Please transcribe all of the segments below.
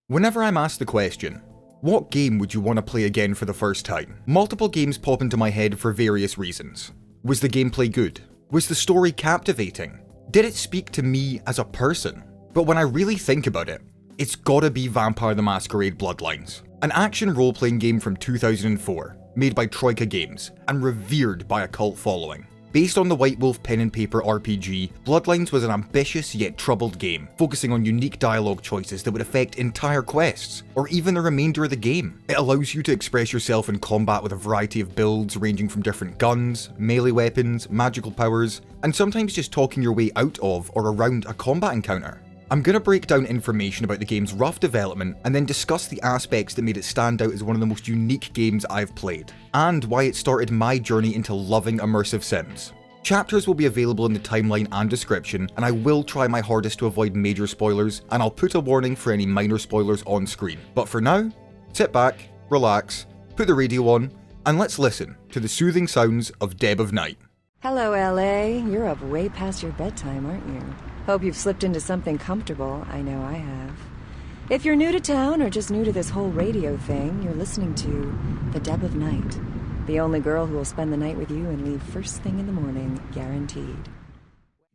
Whenever I'm asked the question, what game would you want to play again for the first time? Multiple games pop into my head for various reasons. Was the gameplay good? Was the story captivating? Did it speak to me as a person? But when I really think about it, it's gotta be Vampire the Masquerade Bloodlines, an action role-playing game from 2004, made by Troika Games, and revered by a cult following. Based on the White Wolf pen and paper RPG, Bloodlines was an ambitious yet troubled game, focusing on unique dialogue choices that would affect entire quests, or even the remainder of the game. It allows you to express yourself in combat with a variety of builds ranging from different guns, melee weapons, magical powers, and sometimes just talking your way out of or around a combat encounter. I'm going to break down information about the game's rough development and then discuss the aspects that made it stand out as one of the most unique games I've played, and why it started my journey into loving immersive sims. Chapters will be available in the timeline and description, and I will try my hardest to avoid major spoilers, and I'll put a warning for any minor spoilers on screen. But for now, sit back, relax, put the radio on, and let's listen to the soothing sounds of Dead of Night. Hello, LA. You're up way past your bedtime, aren't you? Hope you've slipped into something comfortable. I know I have. If you're new to town or just new to this whole radio thing, you're listening to The Dead of Night. The only girl who will spend the night with you and leave first thing in the morning, guaranteed.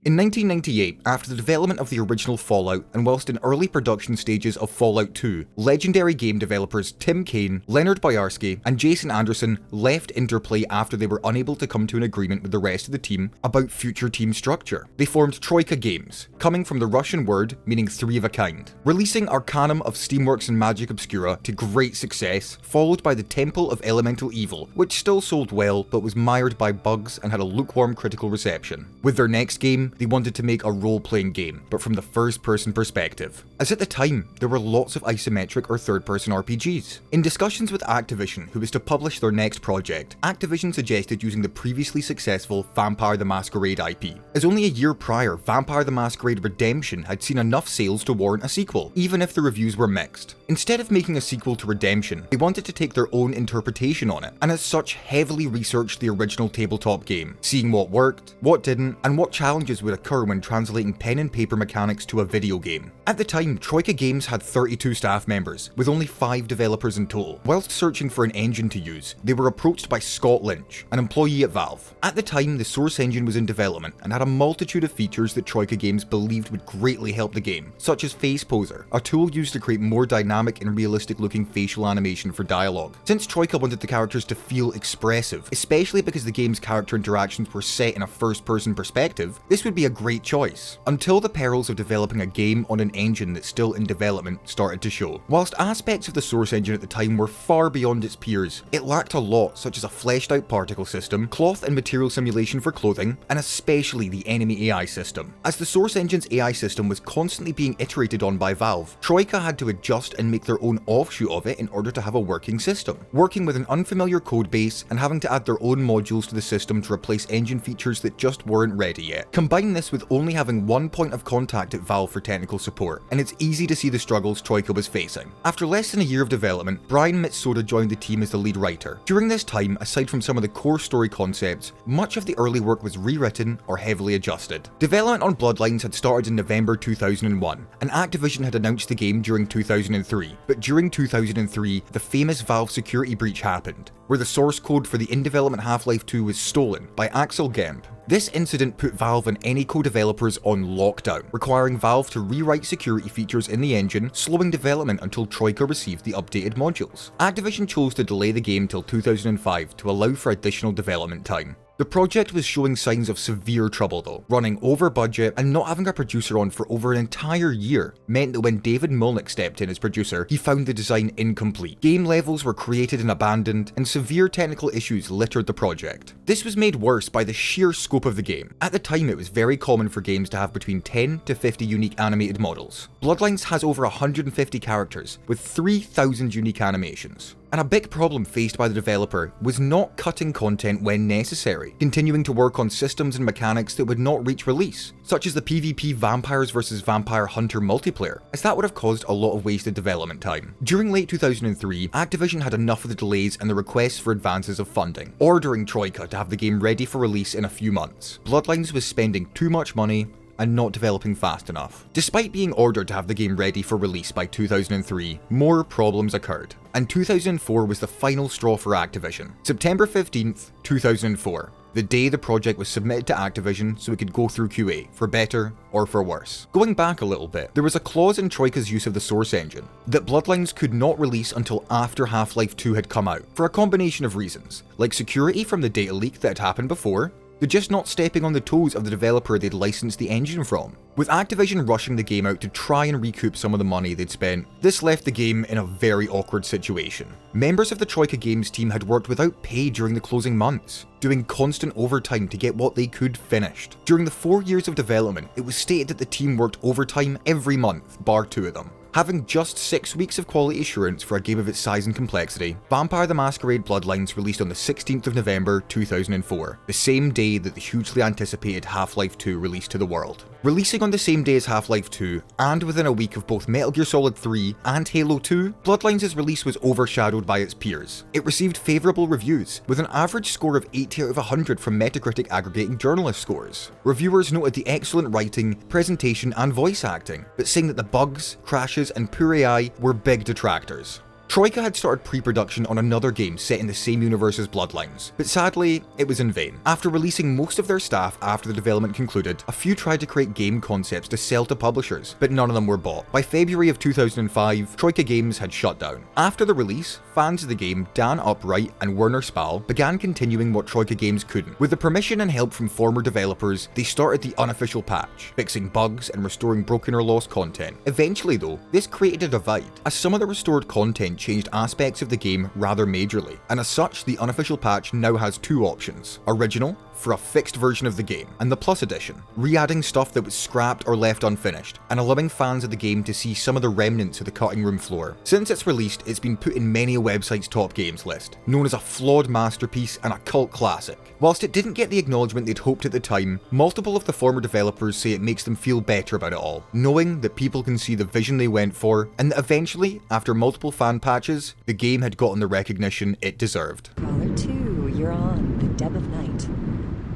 In 1998, after the development of the original Fallout, and whilst in early production stages of Fallout 2, legendary game developers Tim Kaine, Leonard Boyarsky, and Jason Anderson left Interplay after they were unable to come to an agreement with the rest of the team about future team structure. They formed Troika Games, coming from the Russian word meaning three of a kind, releasing Arcanum of Steamworks and Magic Obscura to great success, followed by the Temple of Elemental Evil, which still sold well but was mired by bugs and had a lukewarm critical reception. With their next game, they wanted to make a role-playing game, but from the first-person perspective, as at the time, there were lots of isometric or third-person RPGs. In discussions with Activision, who was to publish their next project, Activision suggested using the previously successful Vampire the Masquerade IP, as only a year prior, Vampire the Masquerade Redemption had seen enough sales to warrant a sequel, even if the reviews were mixed. Instead of making a sequel to Redemption, they wanted to take their own interpretation on it, and as such heavily researched the original tabletop game, seeing what worked, what didn't, and what challenges would occur when translating pen and paper mechanics to a video game. At the time, Troika Games had 32 staff members, with only 5 developers in total. Whilst searching for an engine to use, they were approached by Scott Lynch, an employee at Valve. At the time, the Source engine was in development and had a multitude of features that Troika Games believed would greatly help the game, such as Face Poser, a tool used to create more dynamic and realistic looking facial animation for dialogue. Since Troika wanted the characters to feel expressive, especially because the game's character interactions were set in a first-person perspective, this would be a great choice, until the perils of developing a game on an engine that's still in development started to show. Whilst aspects of the Source engine at the time were far beyond its peers, it lacked a lot, such as a fleshed out particle system, cloth and material simulation for clothing, and especially the enemy AI system. As the Source engine's AI system was constantly being iterated on by Valve, Troika had to adjust and make their own offshoot of it in order to have a working system, working with an unfamiliar code base and having to add their own modules to the system to replace engine features that just weren't ready yet. Combine this with only having one point of contact at Valve for technical support, and it's easy to see the struggles Troika was facing. After less than a year of development, Brian Mitsoda joined the team as the lead writer. During this time, aside from some of the core story concepts, much of the early work was rewritten or heavily adjusted. Development on Bloodlines had started in November 2001, and Activision had announced the game during 2003, but during 2003, the famous Valve security breach happened, where the source code for the in-development Half-Life 2 was stolen by Axel Gemp. This incident put Valve and any co-developers on lockdown, requiring Valve to rewrite security features in the engine, slowing development until Troika received the updated modules. Activision chose to delay the game till 2005 to allow for additional development time. The project was showing signs of severe trouble though. Running over budget and not having a producer on for over an entire year meant that when David Mulnick stepped in as producer, he found the design incomplete. Game levels were created and abandoned, and severe technical issues littered the project. This was made worse by the sheer scope of the game. At the time, it was very common for games to have between 10 to 50 unique animated models. Bloodlines has over 150 characters, with 3,000 unique animations. And a big problem faced by the developer was not cutting content when necessary, continuing to work on systems and mechanics that would not reach release, such as the PvP Vampires vs Vampire Hunter multiplayer, as that would have caused a lot of wasted development time. During late 2003, Activision had enough of the delays and the requests for advances of funding, ordering Troika to have the game ready for release in a few months. Bloodlines was spending too much money, and not developing fast enough. Despite being ordered to have the game ready for release by 2003, more problems occurred, and 2004 was the final straw for Activision. September 15th, 2004. The day the project was submitted to Activision so it could go through QA, for better or for worse. Going back a little bit, there was a clause in Troika's use of the source engine that Bloodlines could not release until after Half-Life 2 had come out, for a combination of reasons, like security from the data leak that had happened before, they're just not stepping on the toes of the developer they'd licensed the engine from. With Activision rushing the game out to try and recoup some of the money they'd spent, this left the game in a very awkward situation. Members of the Troika Games team had worked without pay during the closing months, doing constant overtime to get what they could finished. During the 4 years of development, it was stated that the team worked overtime every month, bar 2 of them. Having just 6 weeks of quality assurance for a game of its size and complexity, Vampire the Masquerade Bloodlines released on the 16th of November 2004, the same day that the hugely anticipated Half-Life 2 released to the world. Releasing on the same day as Half-Life 2, and within a week of both Metal Gear Solid 3 and Halo 2, Bloodlines' release was overshadowed by its peers. It received favourable reviews, with an average score of 80 out of 100 from Metacritic aggregating journalist scores. Reviewers noted the excellent writing, presentation and voice acting, but saying that the bugs, crashes and poor AI were big detractors. Troika had started pre-production on another game set in the same universe as Bloodlines, but sadly, it was in vain. After releasing most of their staff after the development concluded, a few tried to create game concepts to sell to publishers, but none of them were bought. By February of 2005, Troika Games had shut down. After the release, fans of the game Dan Upright and Werner Spal began continuing what Troika Games couldn't. With the permission and help from former developers, they started the unofficial patch, fixing bugs and restoring broken or lost content. Eventually though, this created a divide, as some of the restored content changed aspects of the game rather majorly, and as such the unofficial patch now has 2 options: Original, for a fixed version of the game, and the Plus Edition, re-adding stuff that was scrapped or left unfinished, and allowing fans of the game to see some of the remnants of the cutting room floor. Since it's released, it's been put in many a website's top games list, known as a flawed masterpiece and a cult classic. Whilst it didn't get the acknowledgement they'd hoped at the time, multiple of the former developers say it makes them feel better about it all, knowing that people can see the vision they went for, and that eventually, after multiple fan patches, the game had gotten the recognition it deserved. Caller 2, you're on the Deb of Night.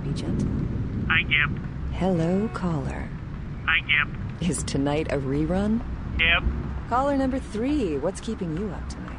Be gentle. Hi, Gib. Hello, caller. Hi, Gib. Is tonight a rerun? Gib. Caller number 3, what's keeping you up tonight?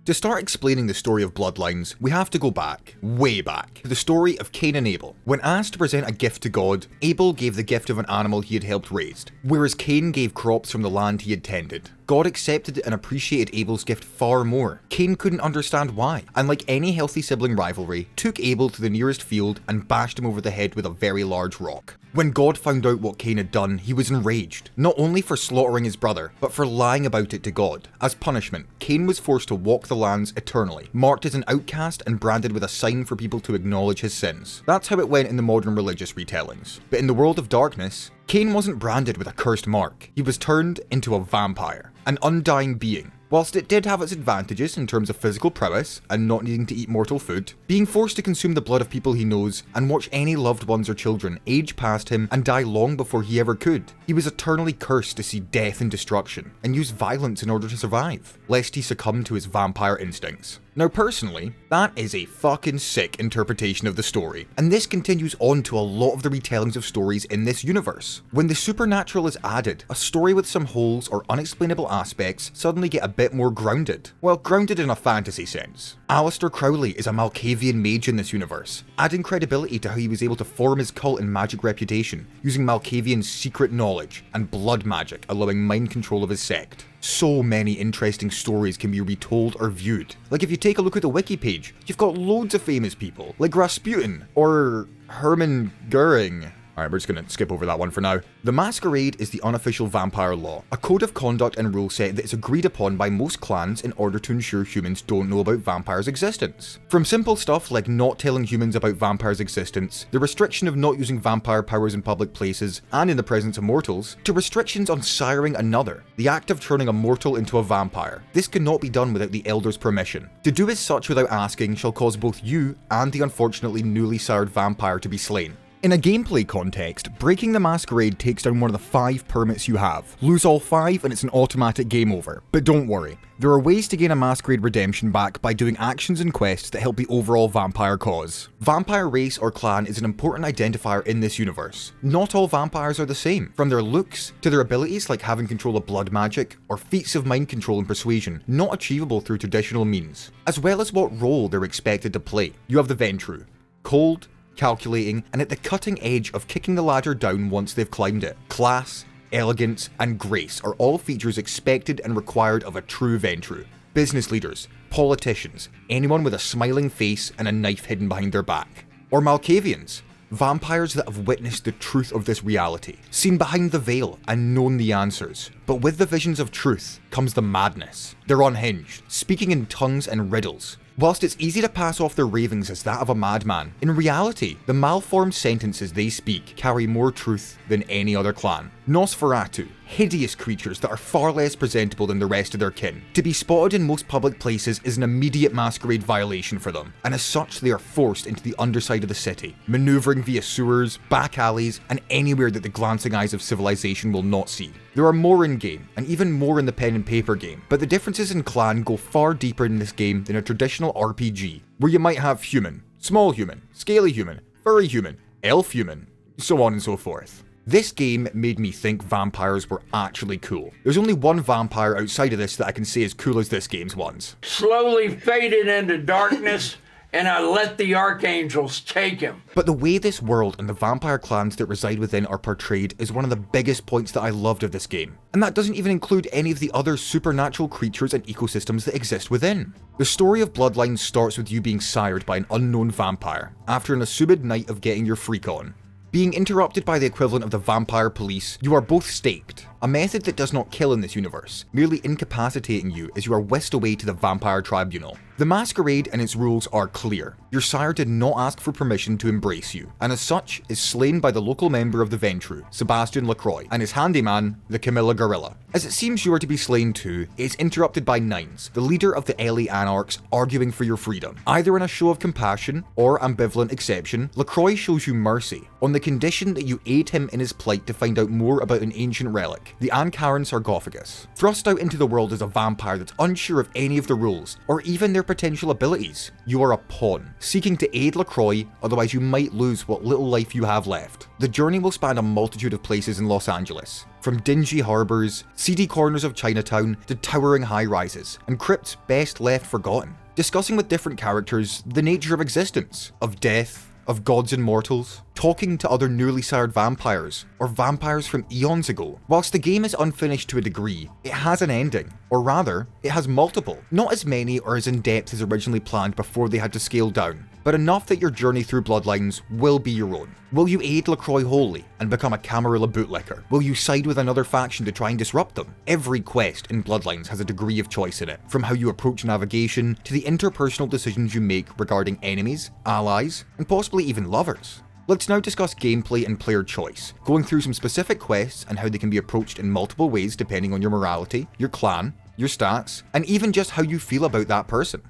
To start explaining the story of Bloodlines, we have to go back, way back, to the story of Cain and Abel. When asked to present a gift to God, Abel gave the gift of an animal he had helped raise, whereas Cain gave crops from the land he had tended. God accepted and appreciated Abel's gift far more. Cain couldn't understand why, and like any healthy sibling rivalry, took Abel to the nearest field and bashed him over the head with a very large rock. When God found out what Cain had done, he was enraged, not only for slaughtering his brother, but for lying about it to God. As punishment, Cain was forced to walk the lands eternally, marked as an outcast and branded with a sign for people to acknowledge his sins. That's how it went in the modern religious retellings. But in the world of darkness, Cain wasn't branded with a cursed mark. He was turned into a vampire, an undying being. Whilst it did have its advantages in terms of physical prowess and not needing to eat mortal food, being forced to consume the blood of people he knows and watch any loved ones or children age past him and die long before he ever could, he was eternally cursed to see death and destruction and use violence in order to survive, lest he succumb to his vampire instincts. Now personally, that is a fucking sick interpretation of the story, and this continues on to a lot of the retellings of stories in this universe. When the supernatural is added, a story with some holes or unexplainable aspects suddenly get a bit more grounded. Well, grounded in a fantasy sense. Aleister Crowley is a Malkavian mage in this universe, adding credibility to how he was able to form his cult and magic reputation, using Malkavian's secret knowledge and blood magic, allowing mind control of his sect. So many interesting stories can be retold or viewed. Like if you take a look at the wiki page, you've got loads of famous people, like Rasputin, or Hermann Goering. Alright, we're just gonna skip over that one for now. The Masquerade is the unofficial vampire law, a code of conduct and rule set that is agreed upon by most clans in order to ensure humans don't know about vampires' existence. From simple stuff like not telling humans about vampires' existence, the restriction of not using vampire powers in public places and in the presence of mortals, to restrictions on siring another, the act of turning a mortal into a vampire. This cannot be done without the Elder's permission. To do as such without asking shall cause both you and the unfortunately newly sired vampire to be slain. In a gameplay context, breaking the Masquerade takes down one of the 5 permits you have. Lose all 5 and it's an automatic game over. But don't worry, there are ways to gain a Masquerade redemption back by doing actions and quests that help the overall vampire cause. Vampire race or clan is an important identifier in this universe. Not all vampires are the same, from their looks to their abilities like having control of blood magic or feats of mind control and persuasion not achievable through traditional means, as well as what role they're expected to play. You have the Ventru, cold, calculating, and at the cutting edge of kicking the ladder down once they've climbed it. Class, elegance, and grace are all features expected and required of a true Ventru. Business leaders, politicians, anyone with a smiling face and a knife hidden behind their back. Or Malkavians, vampires that have witnessed the truth of this reality, seen behind the veil and known the answers. But with the visions of truth comes the madness. They're unhinged, speaking in tongues and riddles. Whilst it's easy to pass off their ravings as that of a madman, in reality, the malformed sentences they speak carry more truth than any other clan. Nosferatu, hideous creatures that are far less presentable than the rest of their kin. To be spotted in most public places is an immediate Masquerade violation for them, and as such they are forced into the underside of the city, manoeuvring via sewers, back alleys, and anywhere that the glancing eyes of civilization will not see. There are more in-game, and even more in the pen and paper game, but the differences in clan go far deeper in this game than a traditional RPG, where you might have human, small human, scaly human, furry human, elf human, so on and so forth. This game made me think vampires were actually cool. There's only one vampire outside of this that I can say as cool as this game's ones. Slowly faded into darkness, and I let the archangels take him. But the way this world and the vampire clans that reside within are portrayed is one of the biggest points that I loved of this game. And that doesn't even include any of the other supernatural creatures and ecosystems that exist within. The story of Bloodlines starts with you being sired by an unknown vampire, after an assumed night of getting your freak on. Being interrupted by the equivalent of the vampire police, you are both staked, a method that does not kill in this universe, merely incapacitating you as you are whisked away to the vampire tribunal. The Masquerade and its rules are clear. Your sire did not ask for permission to embrace you, and as such is slain by the local member of the Ventru, Sebastian Lacroix, and his handyman, the Camilla Gorilla. As it seems you are to be slain too, it is interrupted by Nines, the leader of the LA Anarchs, arguing for your freedom. Either in a show of compassion or ambivalent exception, Lacroix shows you mercy, on the condition that you aid him in his plight to find out more about an ancient relic, the Ankaran sarcophagus. Thrust out into the world as a vampire that's unsure of any of the rules, or even their potential abilities, you are a pawn, seeking to aid Lacroix, otherwise you might lose what little life you have left. The journey will span a multitude of places in Los Angeles, from dingy harbours, seedy corners of Chinatown, to towering high-rises, and crypts best left forgotten, discussing with different characters the nature of existence, of death, of gods and mortals, talking to other newly sired vampires, or vampires from eons ago. Whilst the game is unfinished to a degree, it has an ending, or rather, it has multiple. Not as many or as in-depth as originally planned before they had to scale down, but enough that your journey through Bloodlines will be your own. Will you aid Lacroix wholly and become a Camarilla bootlicker? Will you side with another faction to try and disrupt them? Every quest in Bloodlines has a degree of choice in it, from how you approach navigation to the interpersonal decisions you make regarding enemies, allies, and possibly even lovers. Let's now discuss gameplay and player choice, going through some specific quests and how they can be approached in multiple ways depending on your morality, your clan, your stats, and even just how you feel about that person.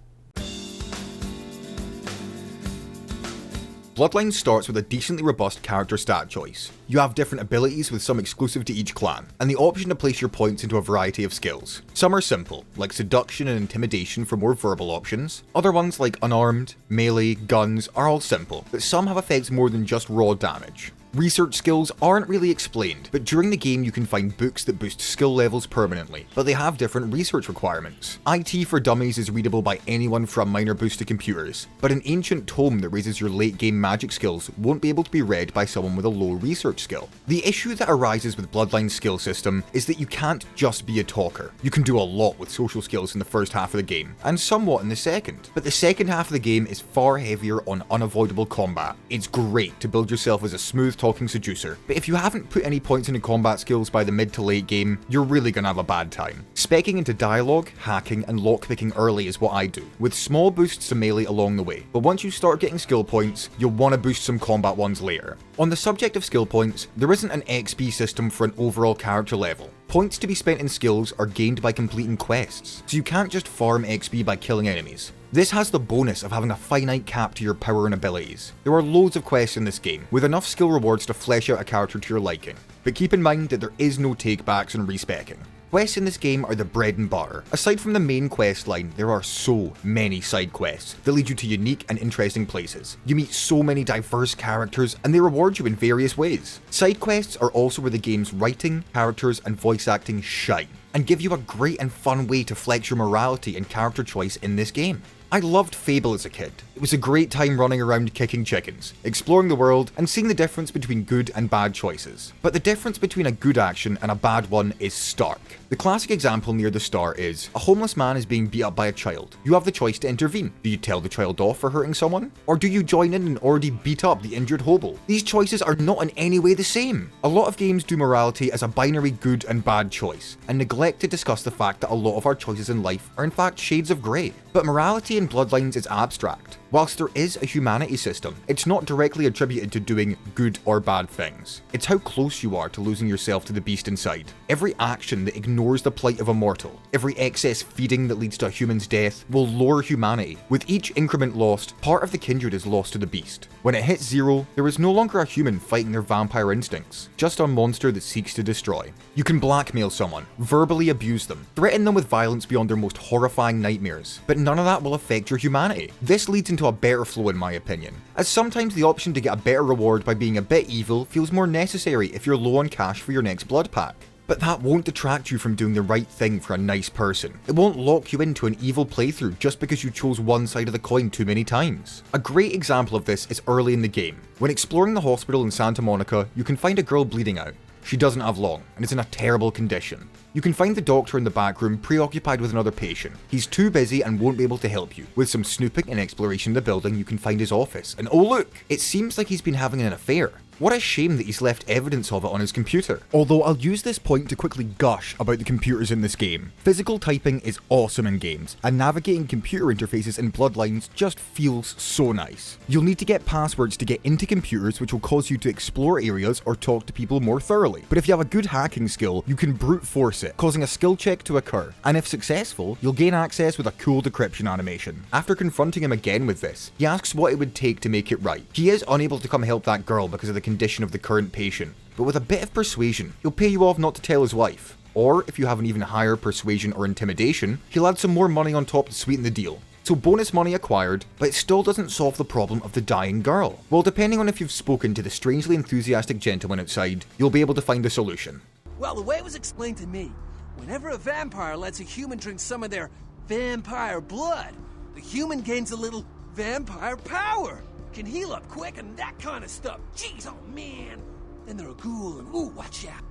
Bloodlines starts with a decently robust character stat choice. You have different abilities with some exclusive to each clan, and the option to place your points into a variety of skills. Some are simple, like seduction and intimidation for more verbal options. Other ones like unarmed, melee, guns are all simple, but some have effects more than just raw damage. Research skills aren't really explained, but during the game you can find books that boost skill levels permanently, but they have different research requirements. IT for Dummies is readable by anyone from minor boost to computers, but an ancient tome that raises your late game magic skills won't be able to be read by someone with a low research skill. The issue that arises with Bloodline's skill system is that you can't just be a talker. You can do a lot with social skills in the first half of the game, and somewhat in the second, but the second half of the game is far heavier on unavoidable combat. It's great to build yourself as a smooth talking seducer, but if you haven't put any points into combat skills by the mid to late game, you're really gonna have a bad time. Speccing into dialogue, hacking, and lockpicking early is what I do, with small boosts to melee along the way, but once you start getting skill points, you'll want to boost some combat ones later. On the subject of skill points, there isn't an XP system for an overall character level. Points to be spent in skills are gained by completing quests, so you can't just farm XP by killing enemies. This has the bonus of having a finite cap to your power and abilities. There are loads of quests in this game, with enough skill rewards to flesh out a character to your liking, but keep in mind that there is no takebacks and respecking. Quests in this game are the bread and butter. Aside from the main quest line, there are so many side quests that lead you to unique and interesting places. You meet so many diverse characters, and they reward you in various ways. Side quests are also where the game's writing, characters, and voice acting shine, and give you a great and fun way to flex your morality and character choice in this game. I loved Fable as a kid. It was a great time running around kicking chickens, exploring the world, and seeing the difference between good and bad choices. But the difference between a good action and a bad one is stark. The classic example near the start is, a homeless man is being beat up by a child. You have the choice to intervene. Do you tell the child off for hurting someone? Or do you join in and already beat up the injured hobo? These choices are not in any way the same. A lot of games do morality as a binary good and bad choice, and neglect to discuss the fact that a lot of our choices in life are in fact shades of grey. But morality in Bloodlines is abstract. Whilst there is a humanity system, it's not directly attributed to doing good or bad things. It's how close you are to losing yourself to the beast inside. Every action that ignores the plight of a mortal, every excess feeding that leads to a human's death, will lower humanity. With each increment lost, part of the kindred is lost to the beast. When it hits zero, there is no longer a human fighting their vampire instincts, just a monster that seeks to destroy. You can blackmail someone, verbally abuse them, threaten them with violence beyond their most horrifying nightmares, but none of that will affect your humanity. This leads into a better flow in my opinion, as sometimes the option to get a better reward by being a bit evil feels more necessary if you're low on cash for your next blood pack. But that won't detract you from doing the right thing for a nice person. It won't lock you into an evil playthrough just because you chose one side of the coin too many times. A great example of this is early in the game. When exploring the hospital in Santa Monica, you can find a girl bleeding out. She doesn't have long, and is in a terrible condition. You can find the doctor in the back room preoccupied with another patient. He's too busy and won't be able to help you. With some snooping and exploration of the building, you can find his office, and oh look, it seems like he's been having an affair. What a shame that he's left evidence of it on his computer. Although I'll use this point to quickly gush about the computers in this game. Physical typing is awesome in games, and navigating computer interfaces in Bloodlines just feels so nice. You'll need to get passwords to get into computers, which will cause you to explore areas or talk to people more thoroughly. But if you have a good hacking skill, you can brute force it, causing a skill check to occur. And if successful, you'll gain access with a cool decryption animation. After confronting him again with this, he asks what it would take to make it right. He is unable to come help that girl because of the condition of the current patient, but with a bit of persuasion, he'll pay you off not to tell his wife. Or, if you have an even higher persuasion or intimidation, he'll add some more money on top to sweeten the deal. So bonus money acquired, but it still doesn't solve the problem of the dying girl. Well, depending on if you've spoken to the strangely enthusiastic gentleman outside, you'll be able to find a solution. Well, the way it was explained to me, whenever a vampire lets a human drink some of their vampire blood, the human gains a little vampire power. Can heal up quick and that kind of stuff. Jeez, oh man. Then they're a ghoul and ooh, watch out.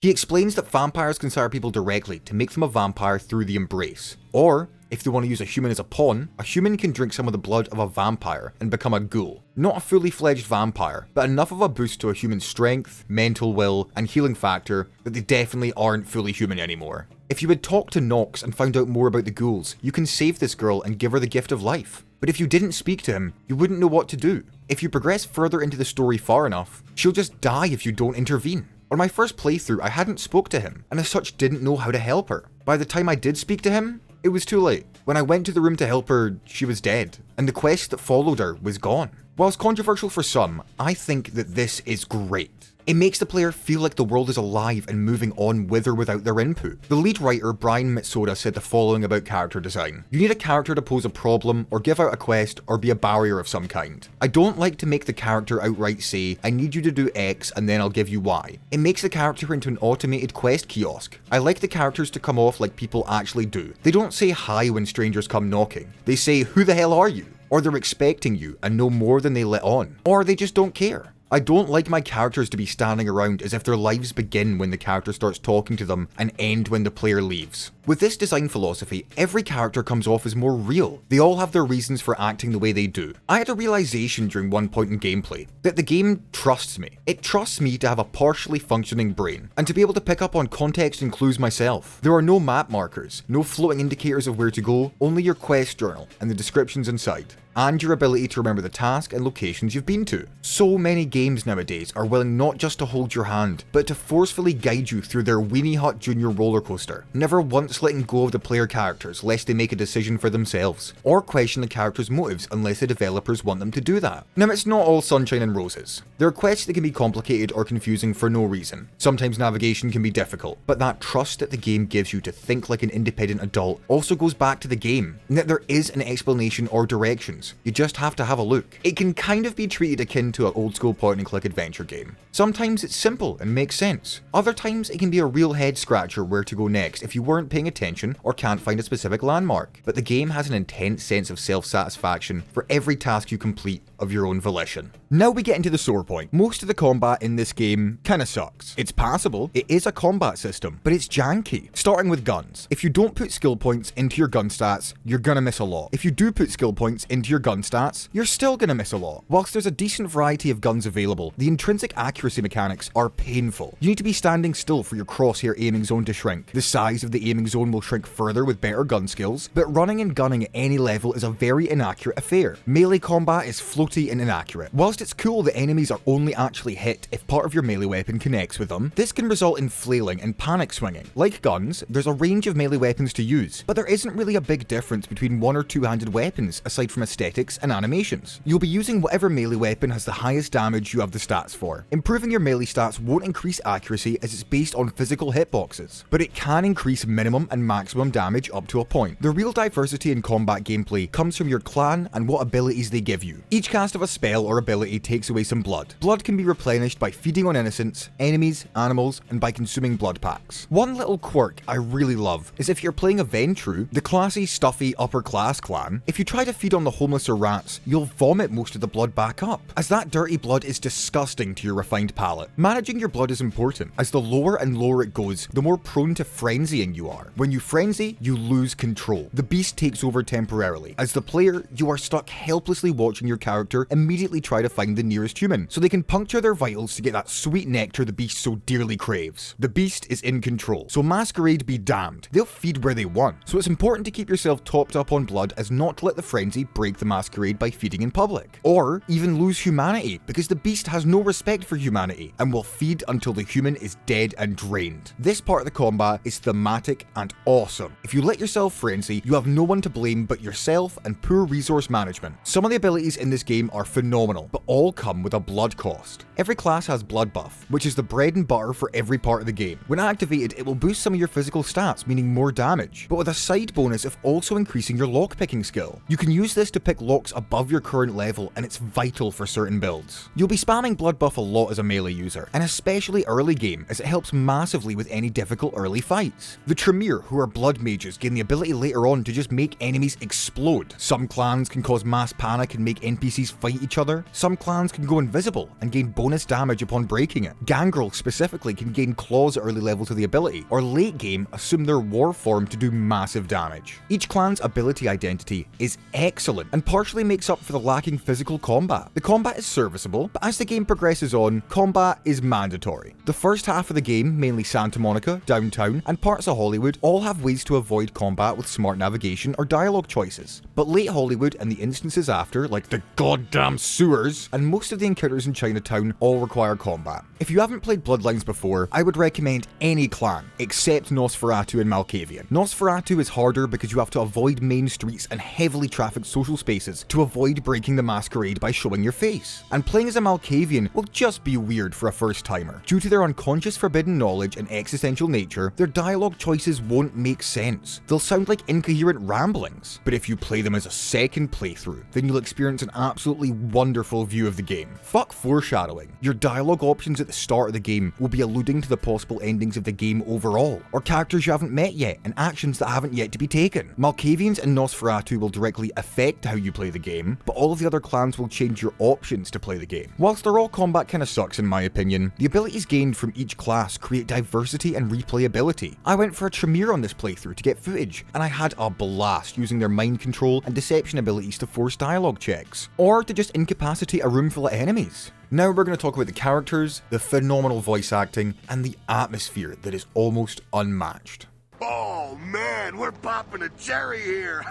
He explains that vampires can sire people directly to make them a vampire through the embrace. Or, if they want to use a human as a pawn, a human can drink some of the blood of a vampire and become a ghoul. Not a fully fledged vampire, but enough of a boost to a human's strength, mental will, and healing factor that they definitely aren't fully human anymore. If you had talked to Nox and found out more about the ghouls, you can save this girl and give her the gift of life. But if you didn't speak to him, you wouldn't know what to do. If you progress further into the story far enough, she'll just die if you don't intervene. On my first playthrough, I hadn't spoke to him, and as such didn't know how to help her. By the time I did speak to him, it was too late. When I went to the room to help her, she was dead, and the quest that followed her was gone. Whilst controversial for some, I think that this is great. It makes the player feel like the world is alive and moving on with or without their input. The lead writer, Brian Mitsoda, said the following about character design. You need a character to pose a problem, or give out a quest, or be a barrier of some kind. I don't like to make the character outright say, I need you to do X and then I'll give you Y. It makes the character into an automated quest kiosk. I like the characters to come off like people actually do. They don't say hi when strangers come knocking. They say, who the hell are you? Or they're expecting you and know more than they let on. Or they just don't care. I don't like my characters to be standing around as if their lives begin when the character starts talking to them and end when the player leaves. With this design philosophy, every character comes off as more real. They all have their reasons for acting the way they do. I had a realization during one point in gameplay that the game trusts me. It trusts me to have a partially functioning brain and to be able to pick up on context and clues myself. There are no map markers, no floating indicators of where to go, only your quest journal and the descriptions inside. and your ability to remember the task and locations you've been to. So many games nowadays are willing not just to hold your hand, but to forcefully guide you through their Weenie Hut Junior roller coaster, never once letting go of the player characters lest they make a decision for themselves, or question the character's motives unless the developers want them to do that. Now, it's not all sunshine and roses. There are quests that can be complicated or confusing for no reason. Sometimes navigation can be difficult, but that trust that the game gives you to think like an independent adult also goes back to the game, and that there is an explanation or directions. You just have to have a look. It can kind of be treated akin to an old school point and click adventure game. Sometimes it's simple and makes sense. Other times it can be a real head scratcher where to go next if you weren't paying attention or can't find a specific landmark. But the game has an intense sense of self-satisfaction for every task you complete of your own volition. Now we get into the sore point. Most of the combat in this game kinda sucks. It's passable, it is a combat system, but it's janky. Starting with guns. If you don't put skill points into your gun stats, you're gonna miss a lot. If you do put skill points into your gun stats, you're still gonna miss a lot. Whilst there's a decent variety of guns available, the intrinsic accuracy mechanics are painful. You need to be standing still for your crosshair aiming zone to shrink. The size of the aiming zone will shrink further with better gun skills, but running and gunning at any level is a very inaccurate affair. Melee combat is floaty and inaccurate. Whilst it's cool that enemies are only actually hit if part of your melee weapon connects with them, this can result in flailing and panic swinging. Like guns, there's a range of melee weapons to use, but there isn't really a big difference between one or two-handed weapons aside from aesthetics and animations. You'll be using whatever melee weapon has the highest damage you have the stats for. Improving your melee stats won't increase accuracy as it's based on physical hitboxes, but it can increase minimum and maximum damage up to a point. The real diversity in combat gameplay comes from your clan and what abilities they give you. Each cast of a spell or ability takes away some blood. Blood can be replenished by feeding on innocents, enemies, animals, and by consuming blood packs. One little quirk I really love is if you're playing a Ventrue, the classy, stuffy, upper class clan, if you try to feed on the homeless or rats, you'll vomit most of the blood back up, as that dirty blood is disgusting to your refined palate. Managing your blood is important, as the lower and lower it goes, the more prone to frenzying you are. When you frenzy, you lose control. The beast takes over temporarily. As the player, you are stuck helplessly watching your character immediately try to find the nearest human, so they can puncture their vitals to get that sweet nectar the beast so dearly craves. The beast is in control, so Masquerade be damned. They'll feed where they want, so it's important to keep yourself topped up on blood as not to let the frenzy break the Masquerade by feeding in public. Or even lose humanity, because the beast has no respect for humanity and will feed until the human is dead and drained. This part of the combat is thematic and awesome. If you let yourself frenzy, you have no one to blame but yourself and poor resource management. Some of the abilities in this game are phenomenal, but all come with a blood cost. Every class has blood buff, which is the bread and butter for every part of the game. When activated, it will boost some of your physical stats, meaning more damage, but with a side bonus of also increasing your lockpicking skill. You can use this to pick locks above your current level, and it's vital for certain builds. You'll be spamming blood buff a lot as a melee user, and especially early game, as it helps massively with any difficult early fights. The Tremere, who are blood mages, gain the ability later on to just make enemies explode. Some clans can cause mass panic and make NPCs fight each other. Some clans can go invisible and gain bonus damage upon breaking it. Gangrel specifically can gain claws at early levels of the ability, or late game assume their war form to do massive damage. Each clan's ability identity is excellent and partially makes up for the lacking physical combat. The combat is serviceable, but as the game progresses on, combat is mandatory. The first half of the game, mainly Santa Monica, Downtown, and parts of Hollywood, all have ways to avoid combat with smart navigation or dialogue choices. But late Hollywood and the instances after, like the goddamn sewers, and most of the encounters in Chinatown all require combat. If you haven't played Bloodlines before, I would recommend any clan, except Nosferatu and Malkavian. Nosferatu is harder because you have to avoid main streets and heavily trafficked social spaces to avoid breaking the Masquerade by showing your face. And playing as a Malkavian will just be weird for a first timer. Due to their unconscious forbidden knowledge and existential nature, their dialogue choices won't make sense. They'll sound like incoherent ramblings. But if you play them as a second playthrough, then you'll experience an absolutely wonderful view of the game. Fuck foreshadowing. Your dialogue options at the start of the game will be alluding to the possible endings of the game overall, or characters you haven't met yet and actions that haven't yet to be taken. Malkavians and Nosferatu will directly affect how you play the game, but all of the other clans will change your options to play the game. Whilst the raw combat kinda sucks in my opinion, the abilities gained from each class create diversity and replayability. I went for a Tremere on this playthrough to get footage, and I had a blast using their mind control and deception abilities to force dialogue checks, or to just incapacitate a room full of enemies. Now we're going to talk about the characters, the phenomenal voice acting, and the atmosphere that is almost unmatched. Oh man, we're popping a cherry here!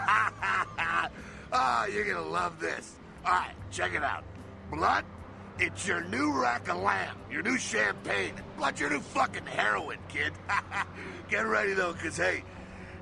Ah, you're gonna love this. Alright, check it out. Blood? It's your new rack of lamb, your new champagne. Blood's your new fucking heroin, kid. Get ready though, cause hey,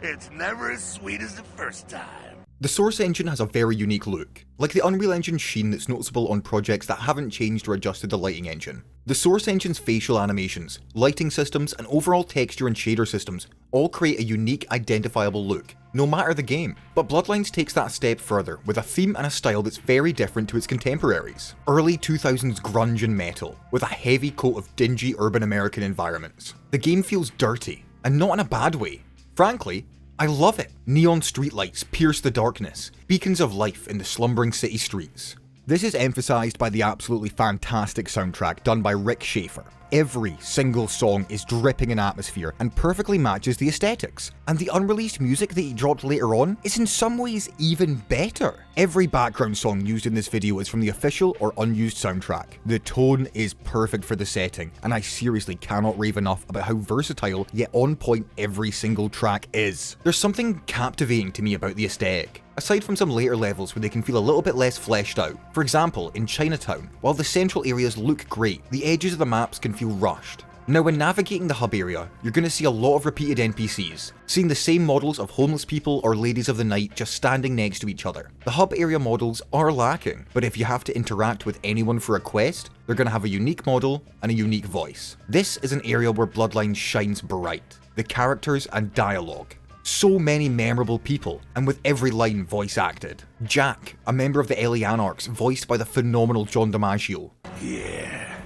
it's never as sweet as the first time. The Source engine has a very unique look, like the Unreal Engine sheen that's noticeable on projects that haven't changed or adjusted the lighting engine. The Source engine's facial animations, lighting systems, and overall texture and shader systems all create a unique, identifiable look, no matter the game. But Bloodlines takes that a step further, with a theme and a style that's very different to its contemporaries. Early 2000s grunge and metal, with a heavy coat of dingy urban American environments. The game feels dirty, and not in a bad way. Frankly, I love it. Neon streetlights pierce the darkness, beacons of life in the slumbering city streets. This is emphasised by the absolutely fantastic soundtrack done by Rick Schaefer. Every single song is dripping in atmosphere and perfectly matches the aesthetics, and the unreleased music that he dropped later on is in some ways even better. Every background song used in this video is from the official or unused soundtrack. The tone is perfect for the setting, and I seriously cannot rave enough about how versatile yet on point every single track is. There's something captivating to me about the aesthetic, aside from some later levels where they can feel a little bit less fleshed out. For example, in Chinatown, while the central areas look great, the edges of the maps can feel rushed. Now, when navigating the hub area, you're going to see a lot of repeated NPCs, seeing the same models of homeless people or ladies of the night just standing next to each other. The hub area models are lacking, but if you have to interact with anyone for a quest, they're going to have a unique model and a unique voice. This is an area where Bloodlines shines bright. The characters and dialogue. So many memorable people, and with every line voice acted. Jack, a member of the LA Anarchs, voiced by the phenomenal John DiMaggio. Yeah.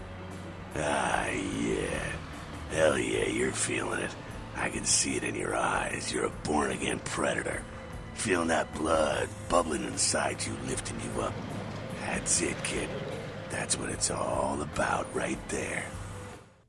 Ah, yeah. Hell yeah, you're feeling it. I can see it in your eyes. You're a born-again predator. Feeling that blood bubbling inside you, lifting you up. That's it, kid. That's what it's all about right there.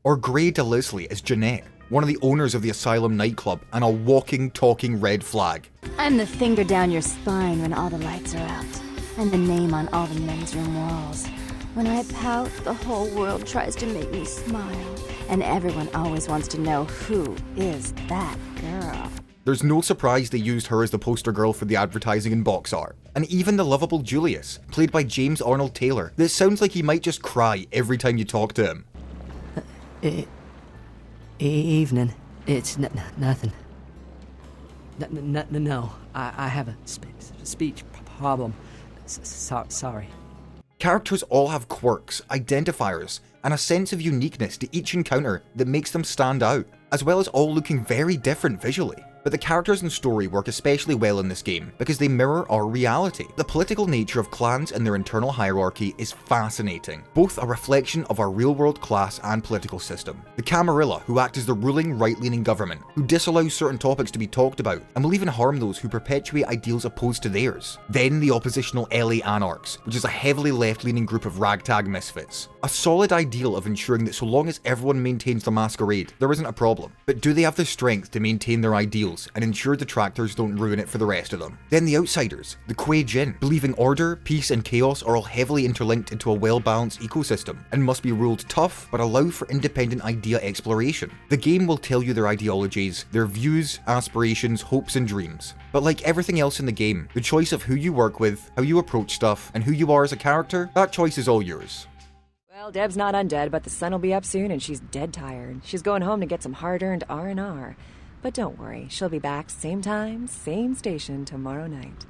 Or Gray DeLisle as Jeanette, one of the owners of the Asylum nightclub and a walking, talking red flag. I'm the finger down your spine when all the lights are out. I'm the name on all the men's room walls. When I pout, the whole world tries to make me smile. And everyone always wants to know who is that girl. There's no surprise they used her as the poster girl for the advertising and box art. And even the lovable Julius, played by James Arnold Taylor, that sounds like he might just cry every time you talk to him. Evening. It's nothing. No, I have a speech problem. Sorry. Characters all have quirks, identifiers, and a sense of uniqueness to each encounter that makes them stand out, as well as all looking very different visually. But the characters and story work especially well in this game because they mirror our reality. The political nature of clans and their internal hierarchy is fascinating, both a reflection of our real-world class and political system. The Camarilla, who act as the ruling right-leaning government, who disallow certain topics to be talked about and will even harm those who perpetuate ideals opposed to theirs. Then the oppositional LA Anarchs, which is a heavily left-leaning group of ragtag misfits. A solid ideal of ensuring that so long as everyone maintains the Masquerade, there isn't a problem. But do they have the strength to maintain their ideals and ensure detractors don't ruin it for the rest of them? Then the Outsiders, the Kuei Jin, believing order, peace and chaos are all heavily interlinked into a well-balanced ecosystem and must be ruled tough but allow for independent idea exploration. The game will tell you their ideologies, their views, aspirations, hopes and dreams. But like everything else in the game, the choice of who you work with, how you approach stuff, and who you are as a character, that choice is all yours. Well, Deb's not undead, but the sun will be up soon and she's dead tired. She's going home to get some hard-earned R&R. But don't worry, she'll be back same time, same station tomorrow night.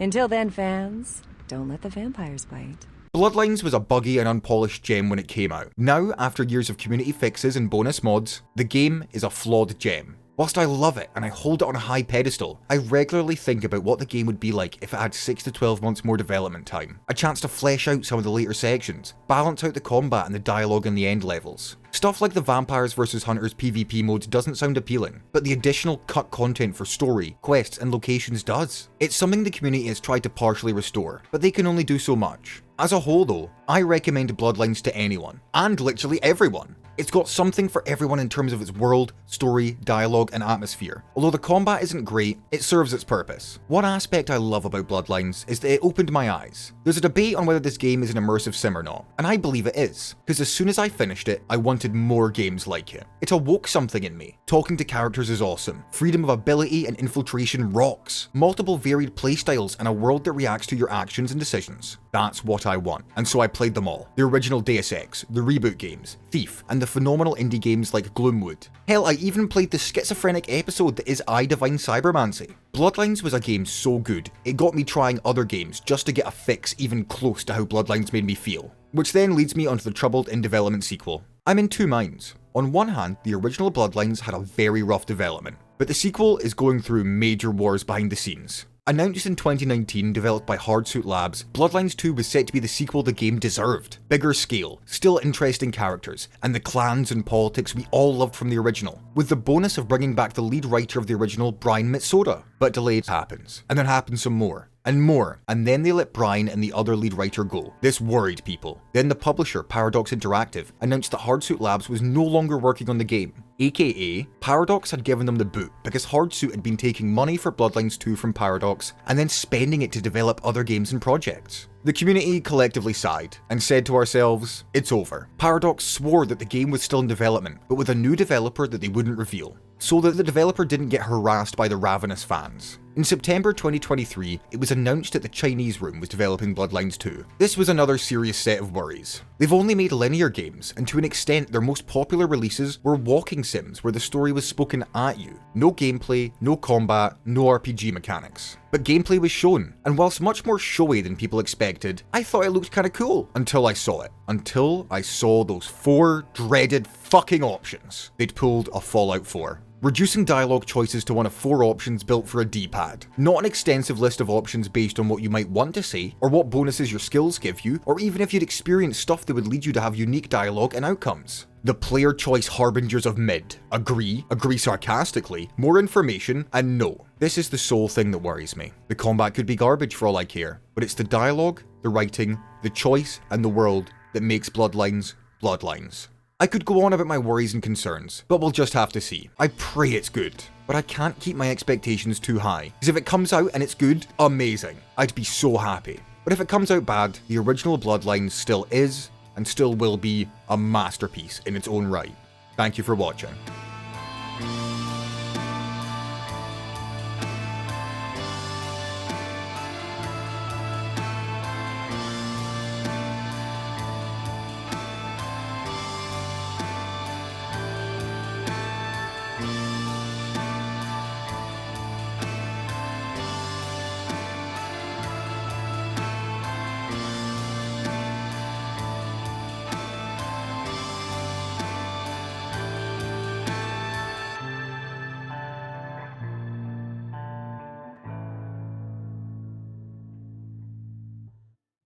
Until then, fans, don't let the vampires bite. Bloodlines was a buggy and unpolished gem when it came out. Now, after years of community fixes and bonus mods, the game is a flawed gem. Whilst I love it and I hold it on a high pedestal, I regularly think about what the game would be like if it had 6 to 12 months more development time, a chance to flesh out some of the later sections, balance out the combat and the dialogue in the end levels. Stuff like the Vampires vs Hunters PvP mode doesn't sound appealing, but the additional cut content for story, quests and locations does. It's something the community has tried to partially restore, but they can only do so much. As a whole though, I recommend Bloodlines to anyone, and literally everyone. It's got something for everyone in terms of its world, story, dialogue, and atmosphere. Although the combat isn't great, it serves its purpose. One aspect I love about Bloodlines is that it opened my eyes. There's a debate on whether this game is an immersive sim or not, and I believe it is, because as soon as I finished it, I wanted more games like it. It awoke something in me. Talking to characters is awesome. Freedom of ability and infiltration rocks. Multiple varied playstyles and a world that reacts to your actions and decisions. That's what I want, and so I played them all. The original Deus Ex, the reboot games, Thief, and the phenomenal indie games like Gloomwood. Hell, I even played the schizophrenic episode that is I Divine Cybermancy. Bloodlines was a game so good, it got me trying other games just to get a fix even close to how Bloodlines made me feel. Which then leads me onto the troubled in-development sequel. I'm in two minds. On one hand, the original Bloodlines had a very rough development, but the sequel is going through major wars behind the scenes. Announced in 2019, developed by Hardsuit Labs, Bloodlines 2 was set to be the sequel the game deserved. Bigger scale, still interesting characters, and the clans and politics we all loved from the original, with the bonus of bringing back the lead writer of the original, Brian Mitsoda. But delayed happens, and then happens some more, and then they let Brian and the other lead writer go. This worried people. Then the publisher, Paradox Interactive, announced that Hardsuit Labs was no longer working on the game, aka Paradox had given them the boot because Hardsuit had been taking money for Bloodlines 2 from Paradox and then spending it to develop other games and projects. The community collectively sighed and said to ourselves, it's over. Paradox swore that the game was still in development, but with a new developer that they wouldn't reveal, so that the developer didn't get harassed by the ravenous fans. In September 2023, it was announced that the Chinese room was developing Bloodlines 2. This was another serious set of worries. They've only made linear games, and to an extent their most popular releases were walking sims where the story was spoken at you. No gameplay, no combat, no RPG mechanics. But gameplay was shown, and whilst much more showy than people expected, I thought it looked kinda cool until I saw it. Until I saw those 4 dreaded fucking options they'd pulled off Fallout 4. Reducing dialogue choices to one of 4 options built for a D-pad. Not an extensive list of options based on what you might want to say, or what bonuses your skills give you, or even if you'd experienced stuff that would lead you to have unique dialogue and outcomes. The player choice harbingers of mid. Agree sarcastically, more information, and no. This is the sole thing that worries me. The combat could be garbage for all I care, but it's the dialogue, the writing, the choice, and the world that makes Bloodlines, Bloodlines. I could go on about my worries and concerns, but we'll just have to see. I pray it's good, but I can't keep my expectations too high, because if it comes out and it's good, amazing. I'd be so happy. But if it comes out bad, the original Bloodlines still is, and still will be, a masterpiece in its own right. Thank you for watching.